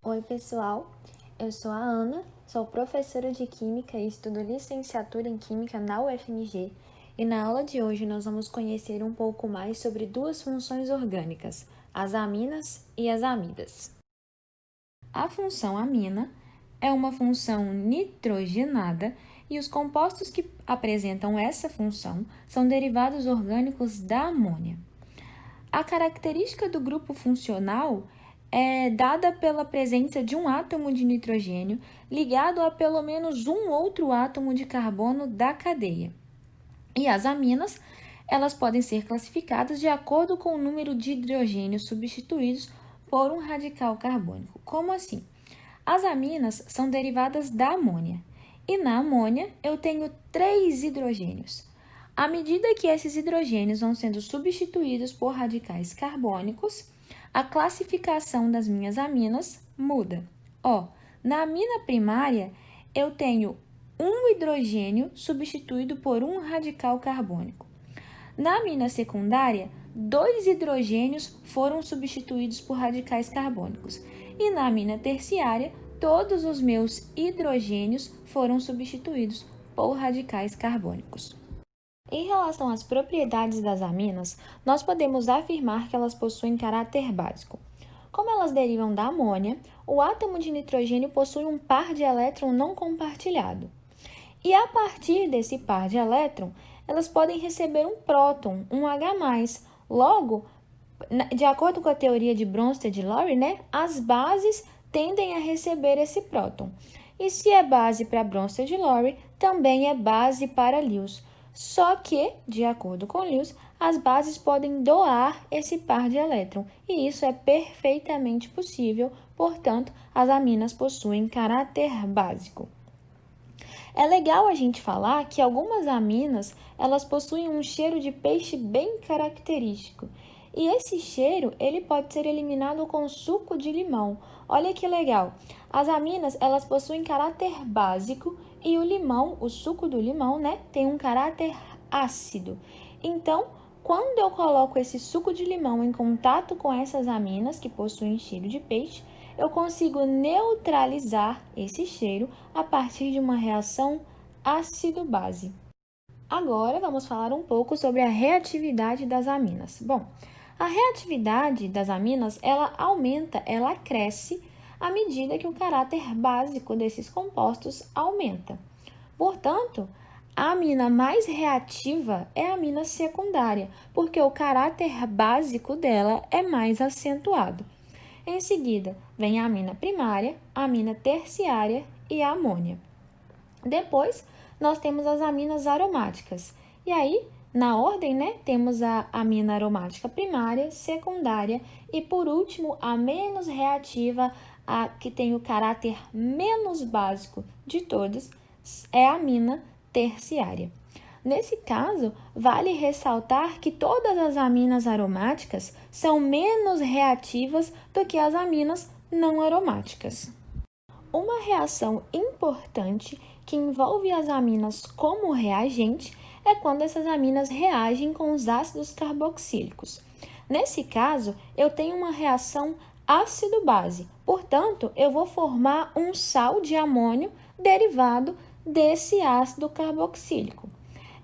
Oi, pessoal. Eu sou a Ana, sou professora de Química e estudo licenciatura em Química na UFMG. E na aula de hoje nós vamos conhecer um pouco mais sobre duas funções orgânicas, as aminas e as amidas. A função amina é uma função nitrogenada e os compostos que apresentam essa função são derivados orgânicos da amônia. A característica do grupo funcional é dada pela presença de um átomo de nitrogênio ligado a pelo menos um outro átomo de carbono da cadeia. E as aminas, elas podem ser classificadas de acordo com o número de hidrogênios substituídos por um radical carbônico. Como assim? As aminas são derivadas da amônia. E na amônia eu tenho 3 hidrogênios. À medida que esses hidrogênios vão sendo substituídos por radicais carbônicos, a classificação das minhas aminas muda. Na amina primária, eu tenho um hidrogênio substituído por um radical carbônico. Na amina secundária, 2 hidrogênios foram substituídos por radicais carbônicos. E na amina terciária, todos os meus hidrogênios foram substituídos por radicais carbônicos. Em relação às propriedades das aminas, nós podemos afirmar que elas possuem caráter básico. Como elas derivam da amônia, o átomo de nitrogênio possui um par de elétron não compartilhado. E a partir desse par de elétron, elas podem receber um próton, um H+. Logo, de acordo com a teoria de Bronsted e Lowry, as bases tendem a receber esse próton. E se é base para Bronsted e Lowry, também é base para Lewis. Só que, de acordo com Lewis, as bases podem doar esse par de elétron, e isso é perfeitamente possível, portanto, as aminas possuem caráter básico. É legal a gente falar que algumas aminas, elas possuem um cheiro de peixe bem característico, e esse cheiro, ele pode ser eliminado com suco de limão. Olha que legal! As aminas, elas possuem caráter básico e o limão, o suco do limão, tem um caráter ácido. Então, quando eu coloco esse suco de limão em contato com essas aminas que possuem cheiro de peixe, eu consigo neutralizar esse cheiro a partir de uma reação ácido-base. Agora, vamos falar um pouco sobre a reatividade das aminas. Bom, a reatividade das aminas, ela aumenta, ela cresce à medida que o caráter básico desses compostos aumenta. Portanto, a amina mais reativa é a amina secundária, porque o caráter básico dela é mais acentuado. Em seguida, vem a amina primária, a amina terciária e a amônia. Depois, nós temos as aminas aromáticas. E aí, na ordem, temos a amina aromática primária, secundária e, por último, a menos reativa, a que tem o caráter menos básico de todas, é a amina terciária. Nesse caso, vale ressaltar que todas as aminas aromáticas são menos reativas do que as aminas não aromáticas. Uma reação importante que envolve as aminas como reagente é quando essas aminas reagem com os ácidos carboxílicos. Nesse caso, eu tenho uma reação ácido-base, portanto, eu vou formar um sal de amônio derivado desse ácido carboxílico.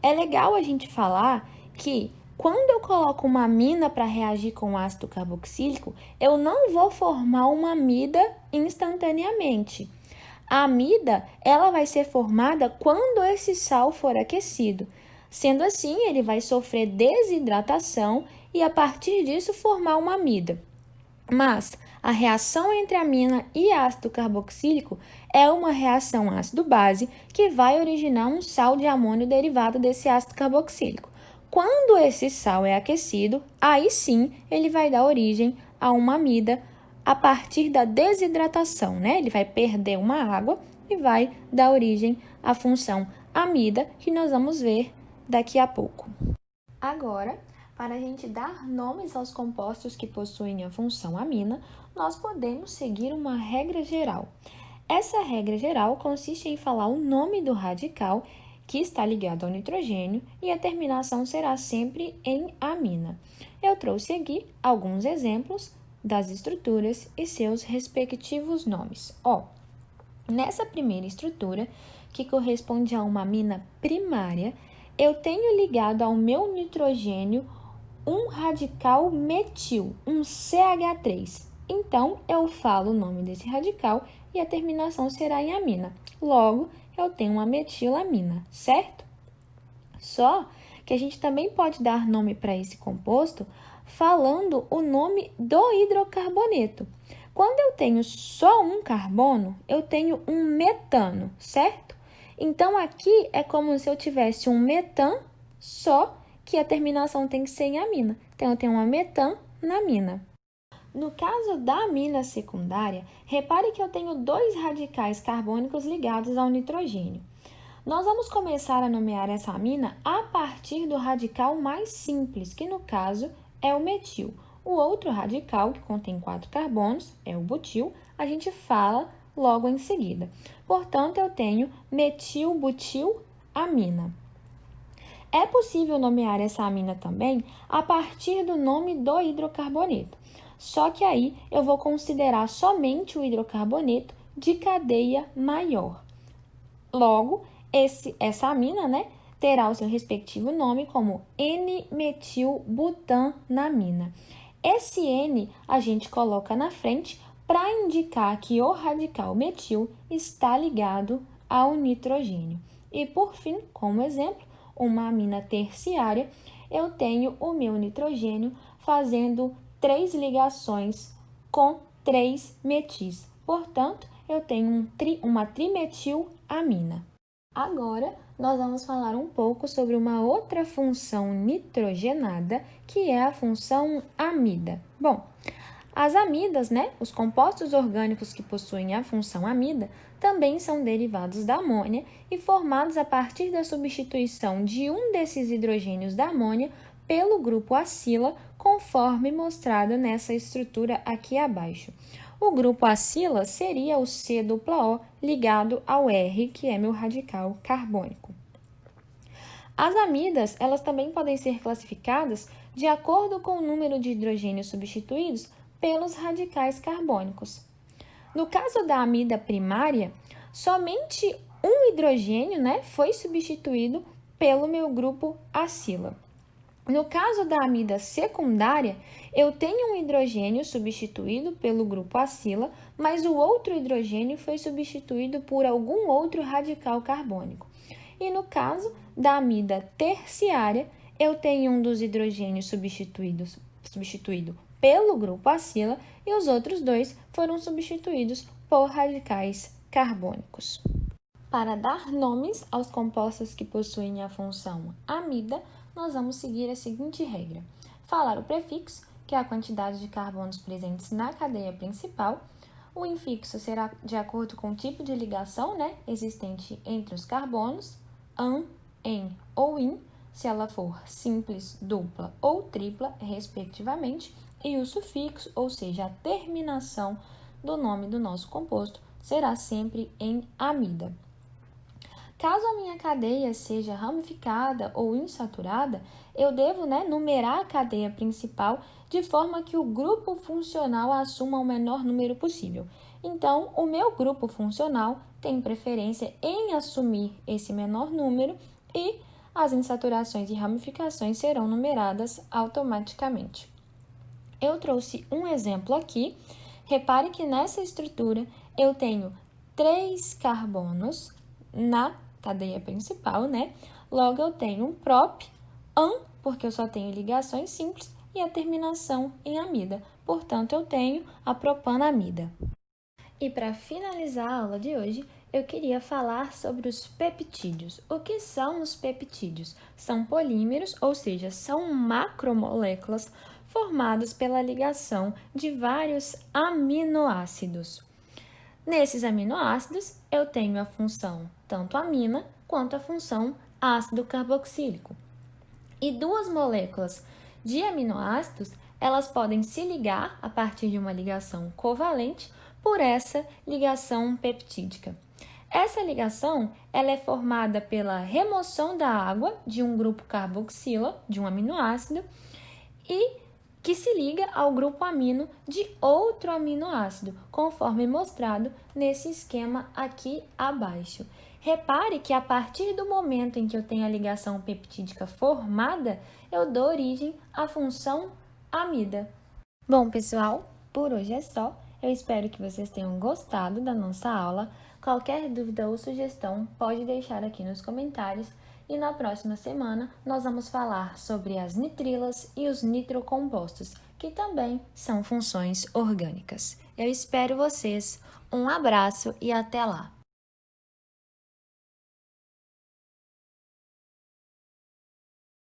É legal a gente falar que quando eu coloco uma amina para reagir com o ácido carboxílico, eu não vou formar uma amida instantaneamente. A amida, ela vai ser formada quando esse sal for aquecido. Sendo assim, ele vai sofrer desidratação e, a partir disso, formar uma amida. Mas a reação entre amina e ácido carboxílico é uma reação ácido-base que vai originar um sal de amônio derivado desse ácido carboxílico. Quando esse sal é aquecido, aí sim ele vai dar origem a uma amida a partir da desidratação, Ele vai perder uma água e vai dar origem à função amida, que nós vamos ver daqui a pouco. Agora, para a gente dar nomes aos compostos que possuem a função amina, nós podemos seguir uma regra geral. Essa regra geral consiste em falar o nome do radical que está ligado ao nitrogênio, e a terminação será sempre em amina. Eu trouxe aqui alguns exemplos das estruturas e seus respectivos nomes. Nessa primeira estrutura, que corresponde a uma amina primária, eu tenho ligado ao meu nitrogênio um radical metil, um CH3. Então, eu falo o nome desse radical e a terminação será em amina. Logo, eu tenho uma metilamina, certo? Só que a gente também pode dar nome para esse composto falando o nome do hidrocarboneto. Quando eu tenho só um carbono, eu tenho um metano, certo? Então, aqui é como se eu tivesse um metan, só que a terminação tem que ser em amina. Então, eu tenho uma metanamina. No caso da amina secundária, repare que eu tenho dois radicais carbônicos ligados ao nitrogênio. Nós vamos começar a nomear essa amina a partir do radical mais simples, que no caso é o metil. O outro radical, que contém 4 carbonos, é o butil, a gente fala logo em seguida. Portanto, eu tenho metilbutilamina. É possível nomear essa amina também a partir do nome do hidrocarboneto. Só que aí eu vou considerar somente o hidrocarboneto de cadeia maior. Logo, essa amina, terá o seu respectivo nome como N-metilbutanamina. Esse N a gente coloca na frente para indicar que o radical metil está ligado ao nitrogênio. E por fim, como exemplo, uma amina terciária, eu tenho o meu nitrogênio fazendo 3 ligações com 3 metis. Portanto, eu tenho uma trimetilamina. Agora, nós vamos falar um pouco sobre uma outra função nitrogenada, que é a função amida. Bom, as amidas, os compostos orgânicos que possuem a função amida, também são derivados da amônia e formados a partir da substituição de um desses hidrogênios da amônia pelo grupo acila, conforme mostrado nessa estrutura aqui abaixo. O grupo acila seria o C-O ligado ao R, que é meu radical carbônico. As amidas, elas também podem ser classificadas de acordo com o número de hidrogênios substituídos pelos radicais carbônicos. No caso da amida primária, somente um hidrogênio, foi substituído pelo meu grupo acila. No caso da amida secundária, eu tenho um hidrogênio substituído pelo grupo acila, mas o outro hidrogênio foi substituído por algum outro radical carbônico. E no caso da amida terciária, eu tenho um dos hidrogênios substituído pelo grupo acila e os outros dois foram substituídos por radicais carbônicos. Para dar nomes aos compostos que possuem a função amida, nós vamos seguir a seguinte regra: falar o prefixo, que é a quantidade de carbonos presentes na cadeia principal. O infixo será de acordo com o tipo de ligação, existente entre os carbonos, an, en ou in, se ela for simples, dupla ou tripla, respectivamente, e o sufixo, ou seja, a terminação do nome do nosso composto, será sempre em amida. Caso a minha cadeia seja ramificada ou insaturada, eu devo numerar a cadeia principal de forma que o grupo funcional assuma o menor número possível. Então, o meu grupo funcional tem preferência em assumir esse menor número e as insaturações e ramificações serão numeradas automaticamente. Eu trouxe um exemplo aqui. Repare que nessa estrutura eu tenho 3 carbonos na cadeia principal, Logo, eu tenho um prop, an, porque eu só tenho ligações simples, e a terminação em amida. Portanto, eu tenho a propanamida. E para finalizar a aula de hoje, eu queria falar sobre os peptídeos. O que são os peptídeos? São polímeros, ou seja, são macromoléculas formadas pela ligação de vários aminoácidos. Nesses aminoácidos, eu tenho a função tanto amina quanto a função ácido carboxílico. E 2 moléculas de aminoácidos, elas podem se ligar a partir de uma ligação covalente por essa ligação peptídica. Essa ligação ela é formada pela remoção da água de um grupo carboxila, de um aminoácido, e que se liga ao grupo amino de outro aminoácido, conforme mostrado nesse esquema aqui abaixo. Repare que a partir do momento em que eu tenho a ligação peptídica formada, eu dou origem à função amida. Bom, pessoal, por hoje é só. Eu espero que vocês tenham gostado da nossa aula. Qualquer dúvida ou sugestão, pode deixar aqui nos comentários. E na próxima semana, nós vamos falar sobre as nitrilas e os nitrocompostos, que também são funções orgânicas. Eu espero vocês. Um abraço e até lá!